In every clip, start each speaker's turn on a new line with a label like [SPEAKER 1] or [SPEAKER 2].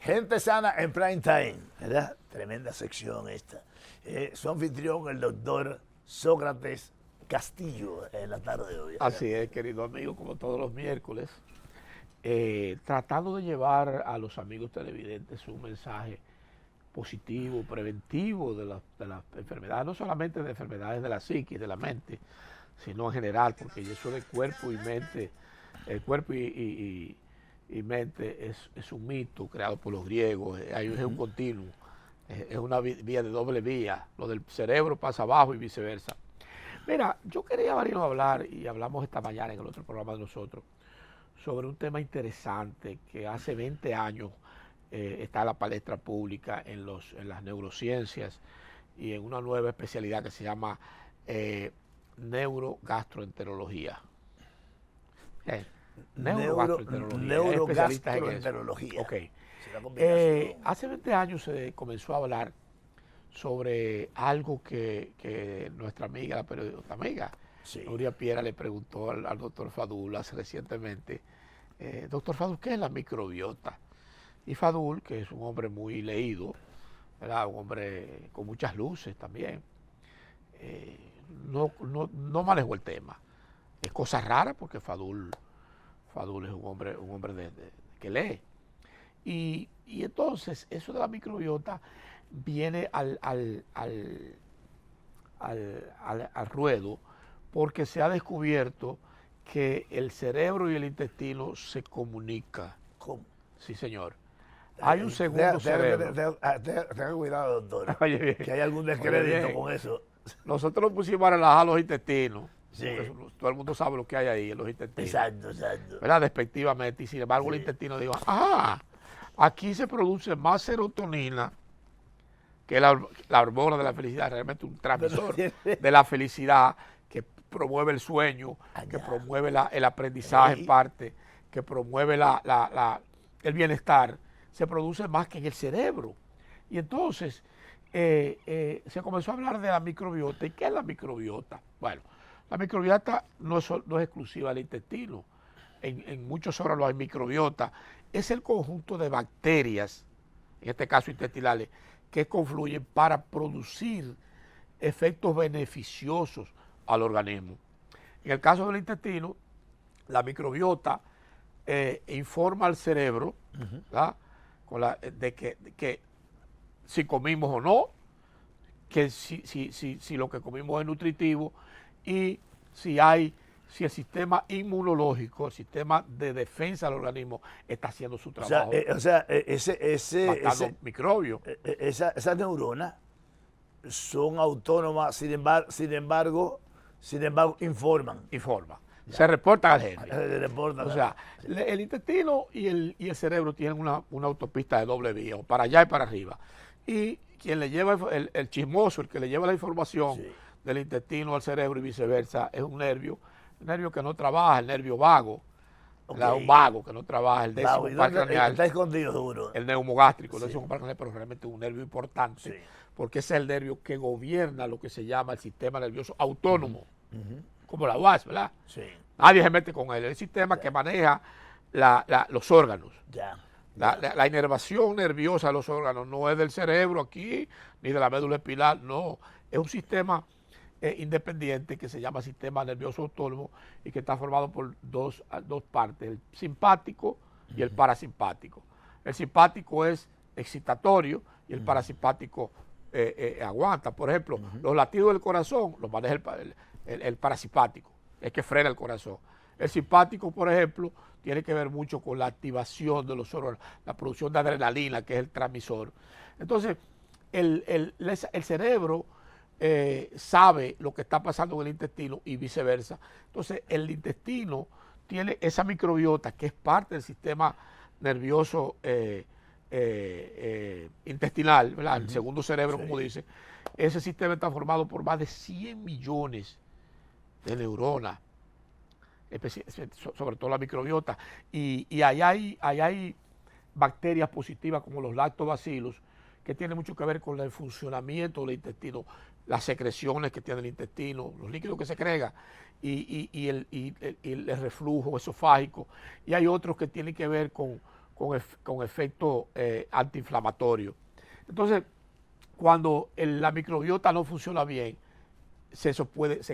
[SPEAKER 1] Gente sana en prime time, ¿verdad? Tremenda sección esta. Su anfitrión, el doctor Sócrates Castillo, en la tarde de hoy. ¿Verdad?
[SPEAKER 2] Así es, querido amigo, como todos los miércoles, tratando de llevar a los amigos televidentes un mensaje positivo, preventivo de las enfermedades, no solamente de enfermedades de la psique, de la mente, sino en general, porque eso de cuerpo y mente, el cuerpo y mente es un mito creado por los griegos, es un continuo, es una vía de doble vía, lo del cerebro pasa abajo y viceversa. Mira, yo quería venir a hablar, y hablamos esta mañana en el otro programa de nosotros, sobre un tema interesante que hace 20 años está en la palestra pública en las neurociencias y en una nueva especialidad que se llama neurogastroenterología.
[SPEAKER 1] Neurogastroenterología.
[SPEAKER 2] Ok. Hace 20 años se comenzó a hablar sobre algo que nuestra amiga, la periodista amiga, Nuria Piera, le preguntó al doctor Fadul recientemente. Doctor Fadul, ¿qué es la microbiota? Y Fadul, que es un hombre muy leído, ¿verdad? Un hombre con muchas luces también, no manejó el tema. Es cosa rara porque Fadul es un hombre que lee. Y entonces eso de la microbiota viene al ruedo porque se ha descubierto que el cerebro y el intestino se comunican.
[SPEAKER 1] ¿Cómo?
[SPEAKER 2] Sí, señor. Hay un segundo cerebro.
[SPEAKER 1] Tenga cuidado, doctor.
[SPEAKER 2] Oye, bien.
[SPEAKER 1] Que hay algún descrédito con eso.
[SPEAKER 2] Nosotros nos pusimos a relajar los intestinos.
[SPEAKER 1] Sí.
[SPEAKER 2] Todo el mundo sabe lo que hay ahí en los intestinos.
[SPEAKER 1] Exacto.
[SPEAKER 2] ¿Verdad? Despectivamente. Y sin embargo, el intestino dijo, aquí se produce más serotonina que la hormona de la felicidad, realmente un transmisor de la felicidad que promueve el sueño, que promueve el aprendizaje en parte, que promueve el bienestar, se produce más que en el cerebro. Y entonces se comenzó a hablar de la microbiota. ¿Y qué es la microbiota? Bueno, la microbiota no es exclusiva del intestino. En muchos órganos hay microbiota. Es el conjunto de bacterias, en este caso intestinales, que confluyen para producir efectos beneficiosos al organismo. En el caso del intestino, la microbiota informa al cerebro de que si comimos o no, que si lo que comimos es nutritivo y si el sistema inmunológico, el sistema de defensa del organismo está haciendo su trabajo. Matando microbios.
[SPEAKER 1] Esas neuronas son autónomas, sin embargo, informan.
[SPEAKER 2] Se reportan al genio.
[SPEAKER 1] O
[SPEAKER 2] sea, el intestino y el cerebro tienen una autopista de doble vía, o para allá y para arriba. Y quien le lleva el chismoso, el que le lleva la información del intestino al cerebro y viceversa, es un nervio que no trabaja, el nervio vago. Un vago que no trabaja, el décimo par craneal.
[SPEAKER 1] Está escondido seguro.
[SPEAKER 2] El neumogástrico, el décimo par craneal, pero realmente es un nervio importante, porque es el nervio que gobierna lo que se llama el sistema nervioso autónomo, como la UAS, ¿verdad?
[SPEAKER 1] Sí.
[SPEAKER 2] Nadie se mete con él, es el sistema que maneja los órganos. La inervación nerviosa de los órganos no es del cerebro aquí, ni de la médula espinal, no, es un sistema independiente que se llama sistema nervioso autónomo y que está formado por dos partes, el simpático y el parasimpático. El simpático es excitatorio y el parasimpático aguanta. Por ejemplo, los latidos del corazón los maneja el parasimpático, es que frena el corazón. El simpático, por ejemplo, tiene que ver mucho con la activación de los órganos, la producción de adrenalina, que es el transmisor. Entonces, el cerebro sabe lo que está pasando en el intestino y viceversa. Entonces, el intestino tiene esa microbiota que es parte del sistema nervioso intestinal, ¿verdad? El segundo cerebro, como dice. Ese sistema está formado por más de 100 millones de neuronas, sobre todo la microbiota. Y ahí hay bacterias positivas como los lactobacillus, que tiene mucho que ver con el funcionamiento del intestino, las secreciones que tiene el intestino, los líquidos que secrega y el reflujo esofágico. Y hay otros que tienen que ver con con efecto antiinflamatorio. Entonces, cuando la microbiota no funciona bien, se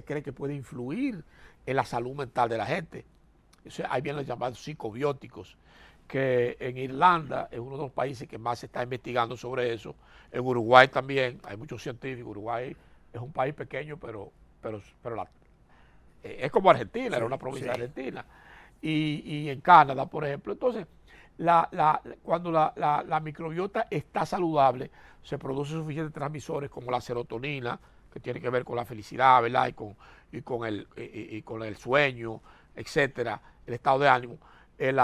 [SPEAKER 2] cree que puede influir en la salud mental de la gente. O sea, ahí vienen los llamados psicobióticos, que en Irlanda es uno de los países que más se está investigando sobre eso. En Uruguay también, hay muchos científicos. Uruguay es un país pequeño, pero es como Argentina, sí, era una provincia de Argentina. Y en Canadá, por ejemplo. Entonces, cuando la microbiota está saludable, se producen suficientes transmisores como la serotonina, que tiene que ver con la felicidad, ¿verdad? Y con el sueño, etcétera, el estado de ánimo. El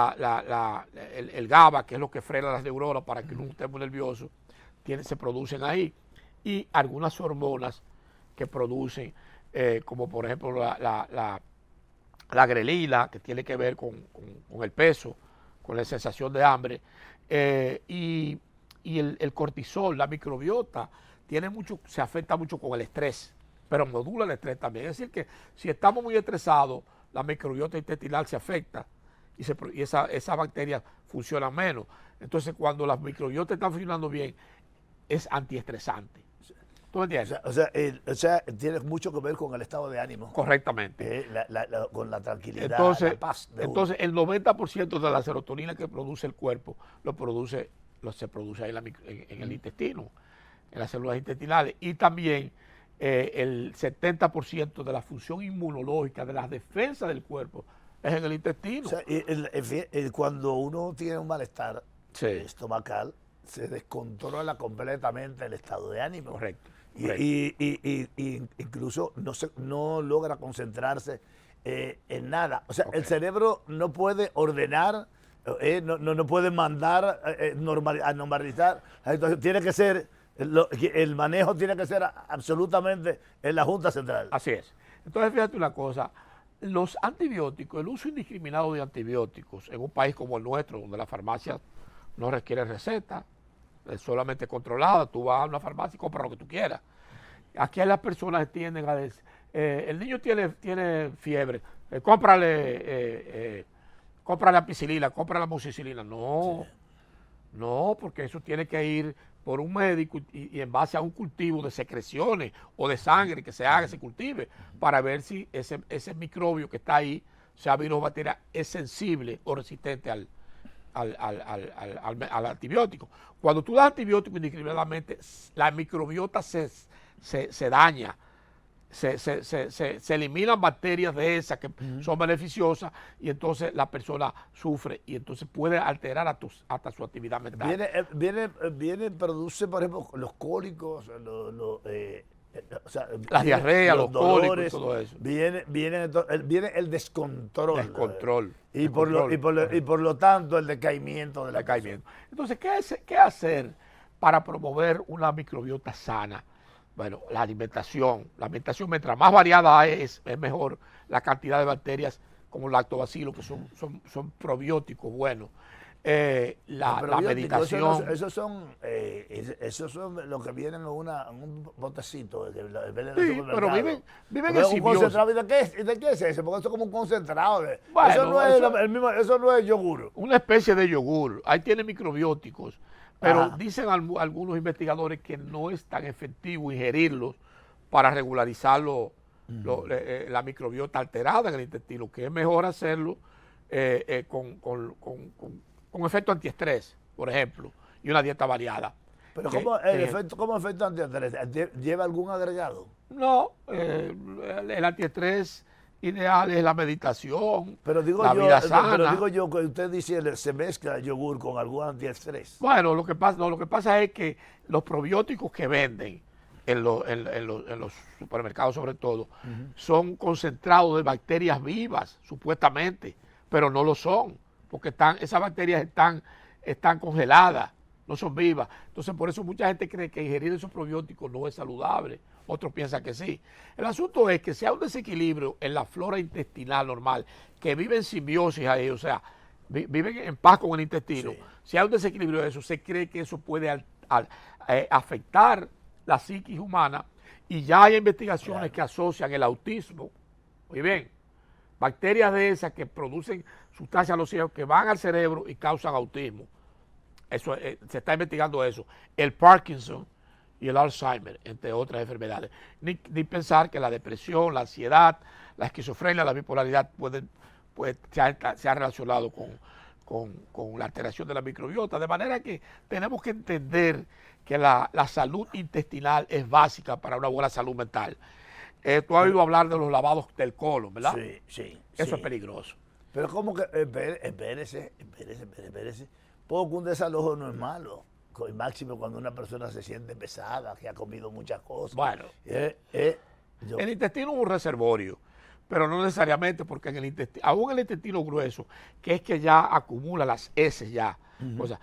[SPEAKER 2] GABA, que es lo que frena las neuronas para que no estemos nerviosos, se producen ahí. Y algunas hormonas que producen, como por ejemplo la grelina, que tiene que ver con el peso, con la sensación de hambre, y el cortisol, la microbiota, se afecta mucho con el estrés, pero modula el estrés también. Es decir, que si estamos muy estresados, la microbiota intestinal se afecta y esas bacterias funcionan menos. Entonces, cuando las microbiotas están funcionando bien, es antiestresante. ¿Tú me entiendes?
[SPEAKER 1] O sea, tiene mucho que ver con el estado de ánimo.
[SPEAKER 2] Correctamente.
[SPEAKER 1] Con la tranquilidad,
[SPEAKER 2] entonces,
[SPEAKER 1] la paz.
[SPEAKER 2] Entonces, el 90% de la serotonina que produce el cuerpo se produce ahí en el intestino, en las células intestinales. Y también el 70% de la función inmunológica, de las defensas del cuerpo, es en el intestino.
[SPEAKER 1] O sea, cuando uno tiene un malestar estomacal, se descontrola completamente el estado de ánimo.
[SPEAKER 2] Correcto.
[SPEAKER 1] Y incluso no logra concentrarse en nada. O sea, el cerebro no puede ordenar, no puede mandar a normalizar. Entonces tiene que ser, el manejo tiene que ser absolutamente en la Junta Central.
[SPEAKER 2] Así es. Entonces fíjate una cosa, los antibióticos, el uso indiscriminado de antibióticos en un país como el nuestro, donde la farmacia no requiere receta, es solamente controlada, tú vas a una farmacia y compras lo que tú quieras. Aquí las personas tienden a decir, el niño tiene fiebre, cómprale ampicilina, cómprale amoxicilina. No, porque eso tiene que ir por un médico y en base a un cultivo de secreciones o de sangre que se cultive, para ver si ese microbio que está ahí, sea virus o bacteria, es sensible o resistente al antibiótico. Cuando tú das antibiótico indiscriminadamente, la microbiota se daña, se eliminan bacterias de esas que son beneficiosas, y entonces la persona sufre y entonces puede alterar hasta su actividad mental.
[SPEAKER 1] Produce, por ejemplo, los cólicos, o sea,
[SPEAKER 2] las diarreas, los
[SPEAKER 1] dolores,
[SPEAKER 2] cólicos, todo eso.
[SPEAKER 1] Viene el descontrol. Y por lo tanto el decaimiento de la persona.
[SPEAKER 2] Entonces, ¿qué hacer para promover una microbiota sana? Bueno, la alimentación. La alimentación, mientras más variada es mejor. La cantidad de bacterias como lactobacillus, que son probióticos buenos. La meditación.
[SPEAKER 1] Esos son los que vienen en un botecito.
[SPEAKER 2] Sí, pero viven en simbiosis.
[SPEAKER 1] ¿De qué es ese? Porque eso es como un concentrado.
[SPEAKER 2] Bueno,
[SPEAKER 1] eso no es yogur.
[SPEAKER 2] Una especie de yogur. Ahí tiene microbióticos. Pero dicen algunos investigadores que no es tan efectivo ingerirlos para regularizar la microbiota alterada en el intestino, que es mejor hacerlo con efecto antiestrés, por ejemplo, y una dieta variada.
[SPEAKER 1] Pero ¿cómo efecto antiestrés? ¿Lleva algún agregado?
[SPEAKER 2] No, el antiestrés ideal es la meditación,
[SPEAKER 1] la vida sana. Pero digo yo que usted dice se mezcla el yogur con algún antiestrés.
[SPEAKER 2] Bueno, lo que pasa es que los probióticos que venden en los supermercados sobre todo, son concentrados de bacterias vivas, supuestamente, pero no lo son, porque esas bacterias están congeladas, no son vivas. Entonces, por eso mucha gente cree que ingerir esos probióticos no es saludable. Otros piensan que sí. El asunto es que si hay un desequilibrio en la flora intestinal normal, que vive en simbiosis ahí, o sea, viven en paz con el intestino, si hay un desequilibrio de eso, se cree que eso puede afectar la psiquis humana, y ya hay investigaciones que asocian el autismo, muy bien, Bacterias de esas que producen sustancias nocivas que van al cerebro y causan autismo. Eso se está investigando eso. El Parkinson y el Alzheimer, entre otras enfermedades. Ni pensar que la depresión, la ansiedad, la esquizofrenia, la bipolaridad se ha relacionado con la alteración de la microbiota. De manera que tenemos que entender que la salud intestinal es básica para una buena salud mental. Tú has oído hablar de los lavados del colon, ¿verdad?
[SPEAKER 1] Sí, sí.
[SPEAKER 2] Eso
[SPEAKER 1] sí.
[SPEAKER 2] es peligroso.
[SPEAKER 1] Pero como que, espérese. Poco un desalojo no es malo. Máximo cuando una persona se siente pesada, que ha comido muchas cosas.
[SPEAKER 2] Bueno,
[SPEAKER 1] yo-
[SPEAKER 2] el intestino es un reservorio, pero no necesariamente, porque en el intestino, aún el intestino grueso, que es que ya acumula las heces ya, o sea,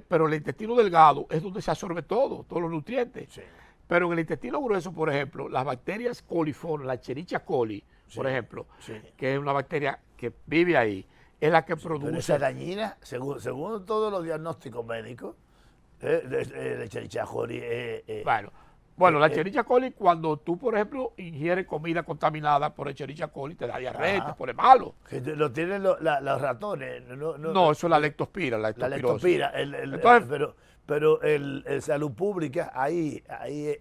[SPEAKER 2] pero el intestino delgado es donde se absorbe todo, todos los nutrientes.
[SPEAKER 1] Sí.
[SPEAKER 2] Pero en el intestino grueso, por ejemplo, las bacterias coliformes, la Escherichia coli, por ejemplo,
[SPEAKER 1] sí.
[SPEAKER 2] que es una bacteria que vive ahí, es la que
[SPEAKER 1] Pero
[SPEAKER 2] produce.
[SPEAKER 1] esa dañina, según todos los diagnósticos médicos, el Escherichia coli
[SPEAKER 2] Bueno, la Escherichia coli, cuando tú, por ejemplo, ingieres comida contaminada por Escherichia coli, te da diarrea, te pone malo.
[SPEAKER 1] que lo tienen los ratones.
[SPEAKER 2] No, eso es la lectospira, la
[SPEAKER 1] La
[SPEAKER 2] leptospirosis.
[SPEAKER 1] lectospira.
[SPEAKER 2] Entonces,
[SPEAKER 1] Pero el salud pública, hay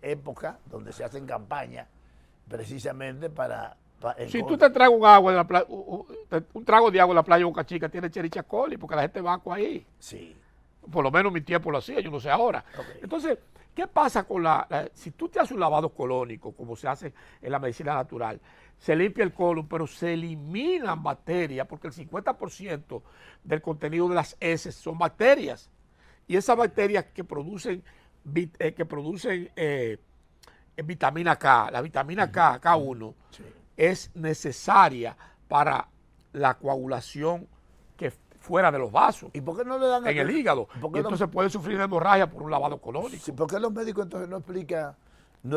[SPEAKER 1] épocas donde se hacen campañas precisamente para
[SPEAKER 2] si tú te tragas un agua de la playa, un trago de agua en la playa de Boca Chica, tiene Escherichia coli, porque la gente va ahí.
[SPEAKER 1] Sí.
[SPEAKER 2] Por lo menos en mi tiempo lo hacía, yo no sé ahora.
[SPEAKER 1] Okay.
[SPEAKER 2] Entonces, ¿qué pasa con si tú te haces un lavado colónico, como se hace en la medicina natural, se limpia el colon, pero se eliminan bacterias, porque el 50% del contenido de las heces son bacterias. Y esas bacterias que producen vitamina K, la vitamina K, K1,
[SPEAKER 1] Sí.
[SPEAKER 2] es necesaria para la coagulación que fuera de los vasos,
[SPEAKER 1] ¿Y por qué no le dan
[SPEAKER 2] en el hígado.
[SPEAKER 1] ¿Por
[SPEAKER 2] Y
[SPEAKER 1] qué
[SPEAKER 2] entonces puede sufrir hemorragia por un lavado colónico.
[SPEAKER 1] Sí, ¿por qué los médicos entonces no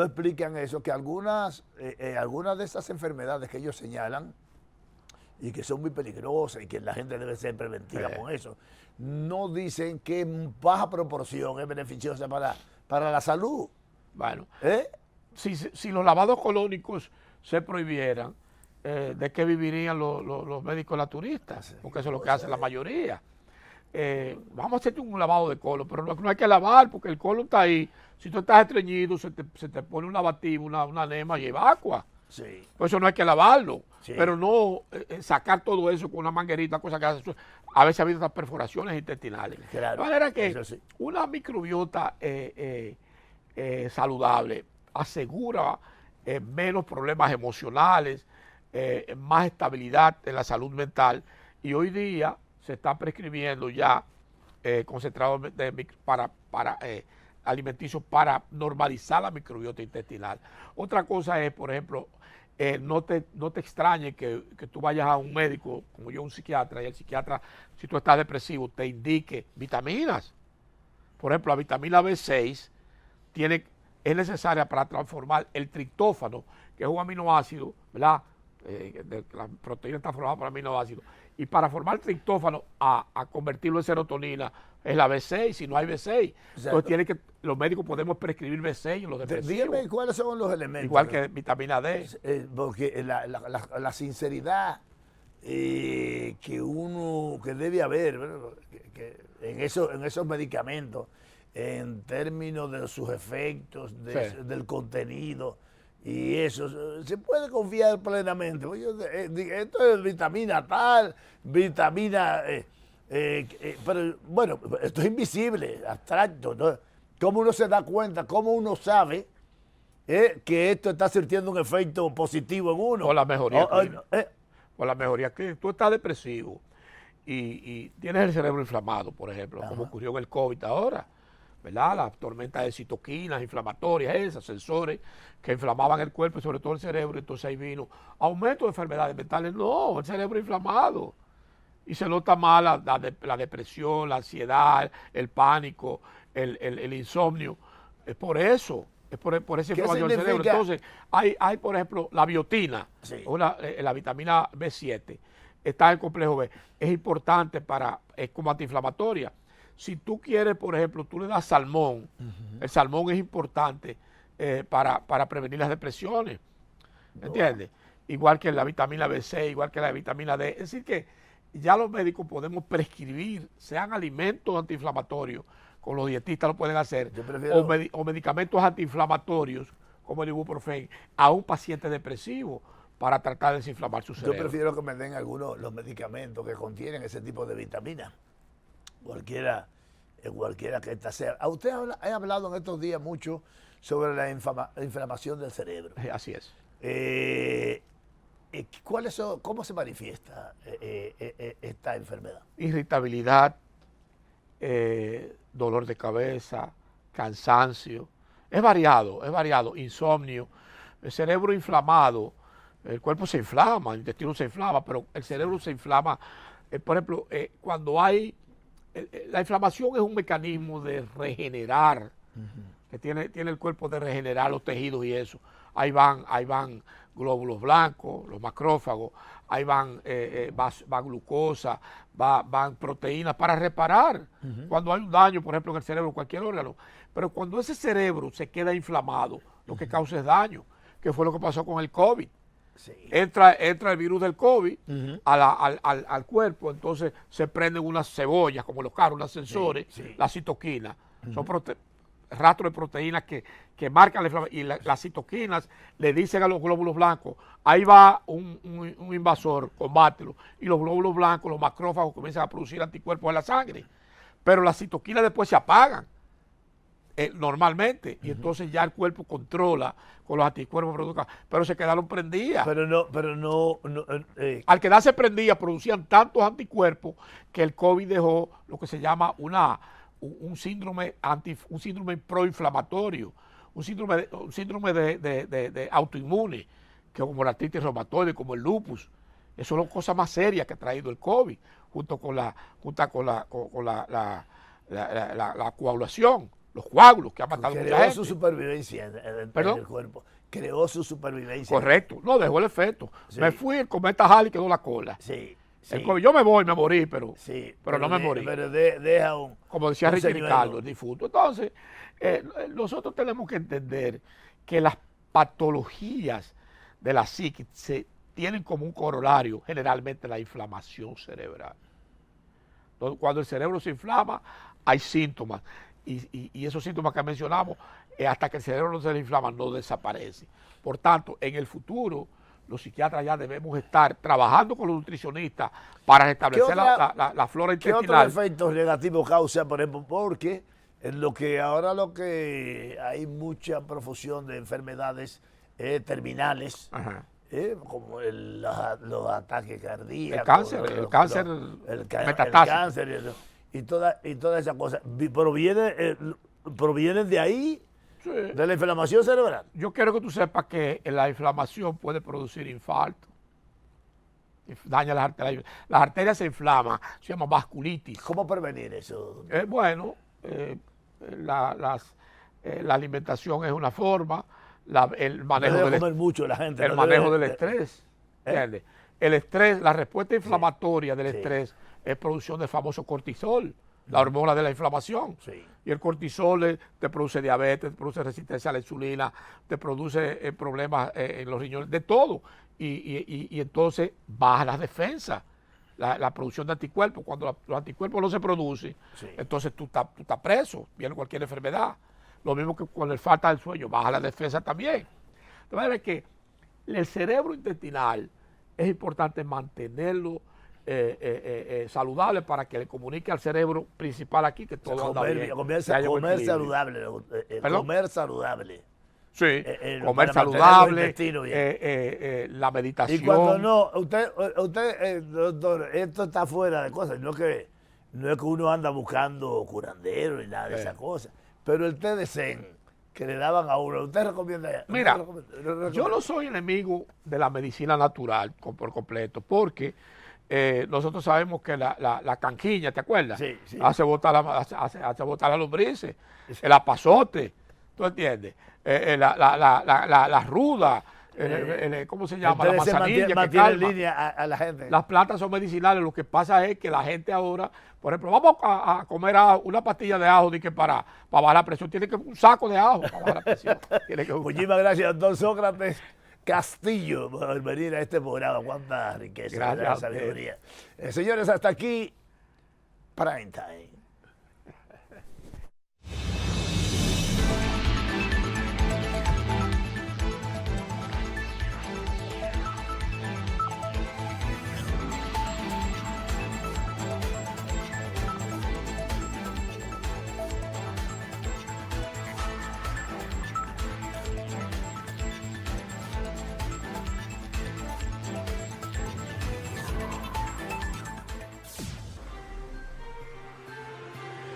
[SPEAKER 1] explican eso? Que algunas de esas enfermedades que ellos señalan y que son muy peligrosas y que la gente debe ser preventiva con eso, no dicen que en baja proporción es beneficiosa para la salud.
[SPEAKER 2] Bueno,
[SPEAKER 1] ¿Eh?
[SPEAKER 2] si los lavados colónicos se prohibieran, ¿de qué vivirían los médicos naturistas? Porque eso es lo que hacen la mayoría. Vamos a hacerte un lavado de colon, pero no hay que lavar porque el colon está ahí. Si tú estás estreñido, se te pone un lavativo, una enema y evacua.
[SPEAKER 1] Sí.
[SPEAKER 2] Por eso no hay que lavarlo,
[SPEAKER 1] Sí.
[SPEAKER 2] pero no sacar todo eso con una manguerita, cosa que hace. A veces ha habido estas perforaciones intestinales.
[SPEAKER 1] Claro,
[SPEAKER 2] De manera que
[SPEAKER 1] eso sí.
[SPEAKER 2] una microbiota saludable asegura menos problemas emocionales, más estabilidad en la salud mental, y hoy día se está prescribiendo ya concentrados para alimenticios para normalizar la microbiota intestinal. Otra cosa es, por ejemplo, no te extrañe que tú vayas a un médico, como yo, un psiquiatra, y el psiquiatra, si tú estás depresivo, te indique vitaminas. Por ejemplo, la vitamina B6 es necesaria para transformar el triptófano, que es un aminoácido, ¿verdad? La proteína está formada por aminoácidos. Y para formar triptófano, a convertirlo en serotonina, es la B6, si no hay B6.
[SPEAKER 1] Exacto.
[SPEAKER 2] Entonces los médicos podemos prescribir B6 en los depresivos.
[SPEAKER 1] Dígame cuáles son los elementos.
[SPEAKER 2] Igual que vitamina D.
[SPEAKER 1] Porque la sinceridad que debe haber, ¿verdad? que en esos medicamentos, en términos de sus efectos, del contenido, y eso, se puede confiar plenamente. Esto es vitamina tal, vitamina... pero bueno, esto es invisible, abstracto, ¿no? ¿Cómo uno se da cuenta? ¿Cómo uno sabe que esto está surtiendo un efecto positivo en uno?
[SPEAKER 2] O la mejoría clínica. O la mejoría clínica. Tú estás depresivo y tienes el cerebro inflamado, por ejemplo, como ocurrió en el COVID ahora, ¿verdad? Las tormentas de citoquinas inflamatorias, esas sensores que inflamaban el cuerpo y sobre todo el cerebro. Entonces ahí vino aumento de enfermedades mentales. No, el cerebro inflamado. Y se nota más la depresión, la ansiedad, el pánico, el insomnio. Es por eso, es por esa inflamación del cerebro. Entonces, hay, por ejemplo, la biotina,
[SPEAKER 1] sí,
[SPEAKER 2] la vitamina B7, está en el complejo B. Es importante es como antiinflamatoria. Si tú quieres, por ejemplo, tú le das salmón, el salmón es importante para prevenir las depresiones. ¿Entiendes? igual que la vitamina B6, igual que la vitamina D. Es decir que ya los médicos podemos prescribir, sean alimentos antiinflamatorios, con los dietistas lo pueden hacer, o medicamentos antiinflamatorios, como el ibuprofeno, a un paciente depresivo para tratar de desinflamar su cerebro.
[SPEAKER 1] Yo prefiero que me den algunos los medicamentos que contienen ese tipo de vitaminas, cualquiera que esta sea. A usted ha hablado en estos días mucho sobre la inflamación del cerebro.
[SPEAKER 2] Así es.
[SPEAKER 1] ¿Cómo se manifiesta esta enfermedad?
[SPEAKER 2] Irritabilidad, dolor de cabeza, cansancio. Es variado, insomnio, el cerebro inflamado, el cuerpo se inflama, el intestino se inflama, pero el cerebro se inflama. Por ejemplo, cuando hay, la inflamación es un mecanismo de regenerar, que tiene el cuerpo de regenerar los tejidos y eso. Ahí van glóbulos blancos, los macrófagos, ahí va glucosa, van proteínas para reparar cuando hay un daño, por ejemplo, en el cerebro, cualquier órgano. Pero cuando ese cerebro se queda inflamado, lo que causa es daño, que fue lo que pasó con el COVID.
[SPEAKER 1] Sí.
[SPEAKER 2] Entra el virus del COVID al cuerpo, entonces se prenden unas cebollas, como los carros, unos sensores, las citoquinas. Son rastros de proteínas que marcan la inflamación, y las citoquinas le dicen a los glóbulos blancos, ahí va un invasor, combátelo, y los glóbulos blancos, los macrófagos comienzan a producir anticuerpos en la sangre, pero las citoquinas después se apagan normalmente, y entonces ya el cuerpo controla con los anticuerpos producidos, pero se quedaron prendidas. Al quedarse prendidas producían tantos anticuerpos que el COVID dejó lo que se llama un síndrome proinflamatorio, un síndrome de autoinmune, que como la artritis reumatoide, como el lupus. Eso son las cosas más serias que ha traído el COVID, junto con la coagulación, los coágulos que han matado mucha gente.
[SPEAKER 1] Creó su supervivencia en el cuerpo. Creó su supervivencia.
[SPEAKER 2] Correcto. No, dejó el efecto. Sí. Me fui, el cometa Halley quedó la cola.
[SPEAKER 1] Sí.
[SPEAKER 2] El COVID, yo me morí, pero no me morí.
[SPEAKER 1] Pero deja
[SPEAKER 2] como decía Ricky Ricardo, el difunto. Entonces, nosotros tenemos que entender que las patologías de la psique tienen como un corolario generalmente la inflamación cerebral. Entonces, cuando el cerebro se inflama, hay síntomas. Y esos síntomas que mencionamos, hasta que el cerebro no se le inflama, no desaparece. Por tanto, en el futuro, los psiquiatras ya debemos estar trabajando con los nutricionistas para restablecer la flora intestinal.
[SPEAKER 1] ¿Qué otros efectos negativos causa, por ejemplo? Porque lo que hay mucha profusión de enfermedades terminales, como los ataques cardíacos,
[SPEAKER 2] el cáncer metastásico.
[SPEAKER 1] Y todas esas cosas, ¿provienen de ahí? Sí. ¿De la inflamación cerebral?
[SPEAKER 2] Yo quiero que tú sepas que la inflamación puede producir infarto, daña las arterias. Las arterias se inflaman, se llama vasculitis.
[SPEAKER 1] ¿Cómo prevenir eso?
[SPEAKER 2] La alimentación es una forma, el manejo del estrés. ¿Entiendes? El estrés, la respuesta inflamatoria del estrés es producción del famoso cortisol, la hormona de la inflamación.
[SPEAKER 1] Sí.
[SPEAKER 2] Y el cortisol te produce diabetes, te produce resistencia a la insulina, te produce problemas en los riñones, de todo. Y entonces baja las defensas, la producción de anticuerpos. Cuando los anticuerpos no se producen, entonces tú estás preso, viene cualquier enfermedad. Lo mismo que con la falta del sueño, baja la defensa también. Entonces, que el cerebro intestinal es importante mantenerlo saludable para que le comunique al cerebro principal aquí que todo anda bien.
[SPEAKER 1] Comer saludable. Comer saludable.
[SPEAKER 2] Sí, comer saludable, la meditación.
[SPEAKER 1] Y cuando no, usted doctor, esto está fuera de cosas, no es que uno anda buscando curandero ni nada de esas cosas, pero el té de Zen que le daban a uno, ¿usted recomienda?
[SPEAKER 2] Mira, yo no soy enemigo de la medicina natural por completo, porque nosotros sabemos que la canquiña, ¿te acuerdas?
[SPEAKER 1] Sí.
[SPEAKER 2] Hace botar las lombrices, el apazote, ¿tú entiendes? La ruda, ¿cómo se llama? La manzanilla que calma.
[SPEAKER 1] En línea a la gente.
[SPEAKER 2] Las plantas son medicinales, lo que pasa es que la gente ahora, por ejemplo, vamos a comer una pastilla de ajo para bajar la presión, tiene que un saco de ajo para bajar la presión.
[SPEAKER 1] Muchísimas gracias, doctor Sócrates. Castillo por venir a este programa. Cuánta riqueza,
[SPEAKER 2] Gracias
[SPEAKER 1] cuánta
[SPEAKER 2] a usted.
[SPEAKER 1] sabiduría. Señores, hasta aquí, Prime Time.